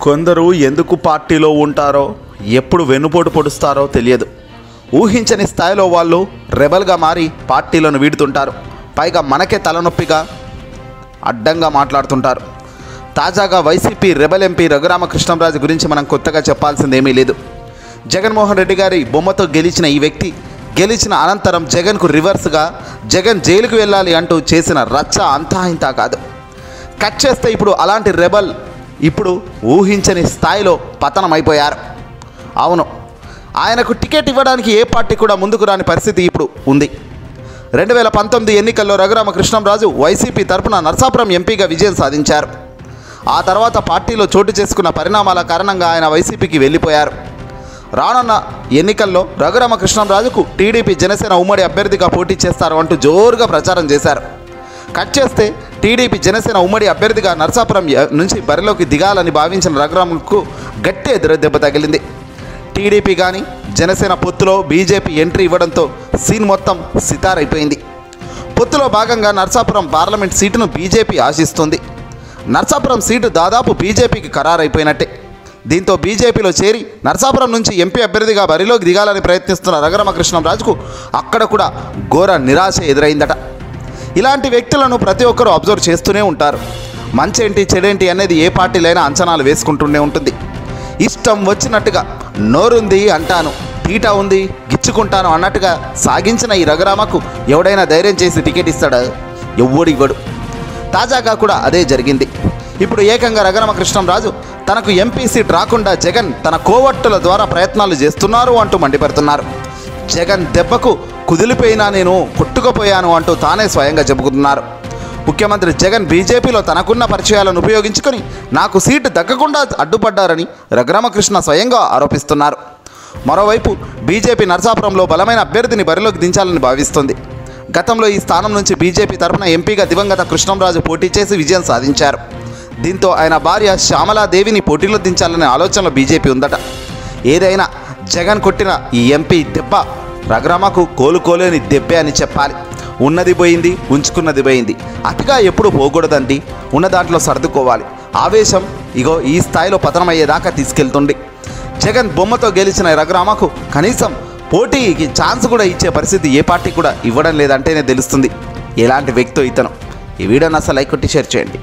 కొందరు ఎందుకు పార్టీలో ఉంటారో, ఎప్పుడు వెన్నుపోటు పొడుస్తారో తెలియదు. ఊహించని స్థాయిలో వాళ్ళు రెబల్గా మారి పార్టీలను వీడుతుంటారు. పైగా మనకే తలనొప్పిగా అడ్డంగా మాట్లాడుతుంటారు. తాజాగా వైసీపీ రెబల్ ఎంపీ రఘురామకృష్ణంరాజు గురించి మనం కొత్తగా చెప్పాల్సిందేమీ లేదు. జగన్మోహన్ రెడ్డి గారి బొమ్మతో గెలిచిన ఈ వ్యక్తి గెలిచిన అనంతరం జగన్కు రివర్స్గా జగన్ జైలుకు వెళ్ళాలి అంటూ చేసిన రచ్చ అంతా ఇంతా కాదు. కట్ చేస్తే ఇప్పుడు అలాంటి రెబల్ ఇప్పుడు ఊహించని స్థాయిలో పతనమైపోయారు. అవును, ఆయనకు టికెట్ ఇవ్వడానికి ఏ పార్టీ కూడా ముందుకు రాని పరిస్థితి ఇప్పుడు ఉంది. 2019 ఎన్నికల్లో రఘురామకృష్ణంరాజు వైసీపీ తరపున నర్సాపురం ఎంపీగా విజయం సాధించారు. ఆ తర్వాత పార్టీలో చోటు చేసుకున్న పరిణామాల కారణంగా ఆయన వైసీపీకి వెళ్ళిపోయారు. రానున్న ఎన్నికల్లో రఘురామకృష్ణంరాజుకు టీడీపీ జనసేన ఉమ్మడి అభ్యర్థిగా పోటీ చేస్తారు అంటూ జోరుగా ప్రచారం చేశారు. కట్ చేస్తే టీడీపీ జనసేన ఉమ్మడి అభ్యర్థిగా నర్సాపురం నుంచి బరిలోకి దిగాలని భావించిన రఘురామకు గట్టి ఎదురు దెబ్బ తగిలింది. టీడీపీ కానీ జనసేన పొత్తులో బీజేపీ ఎంట్రీ ఇవ్వడంతో సీన్ మొత్తం సితారైపోయింది. పొత్తులో భాగంగా నర్సాపురం పార్లమెంట్ సీటును బీజేపీ ఆశిస్తుంది. నర్సాపురం సీటు దాదాపు బీజేపీకి ఖరారైపోయినట్టే. దీంతో బీజేపీలో చేరి నర్సాపురం నుంచి ఎంపీ అభ్యర్థిగా బరిలోకి దిగాలని ప్రయత్నిస్తున్న రఘురామకృష్ణంరాజుకు అక్కడ కూడా ఘోర నిరాశ ఎదురైందట. ఇలాంటి వ్యక్తులను ప్రతి ఒక్కరూ అబ్జర్వ్ చేస్తూనే ఉంటారు. మంచేంటి చెడేంటి అనేది ఏ పార్టీలైనా అంచనాలు వేసుకుంటూనే ఉంటుంది. ఇష్టం వచ్చినట్టుగా నోరుంది అంటాను, తీట ఉంది గిచ్చుకుంటాను అన్నట్టుగా సాగించిన ఈ రఘురామకు ఎవడైనా ధైర్యం చేసి టికెట్ ఇస్తాడా? ఎవ్వడు ఇవ్వడు. తాజాగా కూడా అదే జరిగింది. ఇప్పుడు ఏకంగా రఘురామకృష్ణంరాజు తనకు ఎంపీ సీట్ రాకుండా జగన్ తన కోవట్టుల ద్వారా ప్రయత్నాలు చేస్తున్నారు అంటూ మండిపడుతున్నారు. జగన్ దెబ్బకు కుదిలిపోయినా నేను కొట్టుకుపోయాను అంటూ తానే స్వయంగా చెప్పుకుంటున్నారు. ముఖ్యమంత్రి జగన్ బీజేపీలో తనకున్న పరిచయాలను ఉపయోగించుకొని నాకు సీటు దక్కకుండా అడ్డుపడ్డారని రఘురామకృష్ణ స్వయంగా ఆరోపిస్తున్నారు. మరోవైపు బీజేపీ నర్సాపురంలో బలమైన అభ్యర్థిని బరిలోకి దించాలని భావిస్తుంది. గతంలో ఈ స్థానం నుంచి బీజేపీ తరఫున ఎంపీగా దివంగత కృష్ణంరాజు పోటీ చేసి విజయం సాధించారు. దీంతో ఆయన భార్య శ్యామలాదేవిని పోటీలో దించాలనే ఆలోచనలో బీజేపీ ఉందట. ఏదైనా జగన్ కొట్టిన ఈ ఎంపీ దెబ్బ రఘురామకు కోలుకోలేని దెబ్బే అని చెప్పాలి. ఉన్నది పోయింది, ఉంచుకున్నది పోయింది. అతిగా ఎప్పుడు పోకూడదండి. ఉన్న దాంట్లో సర్దుకోవాలి. ఆవేశం ఇగో ఈ స్థాయిలో పతనమయ్యేదాకా తీసుకెళ్తుంది. జగన్ బొమ్మతో గెలిచిన రఘురామకు కనీసం పోటీకి ఛాన్స్ కూడా ఇచ్చే పరిస్థితి ఏ పార్టీ కూడా ఇవ్వడం లేదంటేనే తెలుస్తుంది ఎలాంటి వ్యక్తో ఇతను. ఈ వీడియోని అసలు లైక్ కొట్టి షేర్ చేయండి.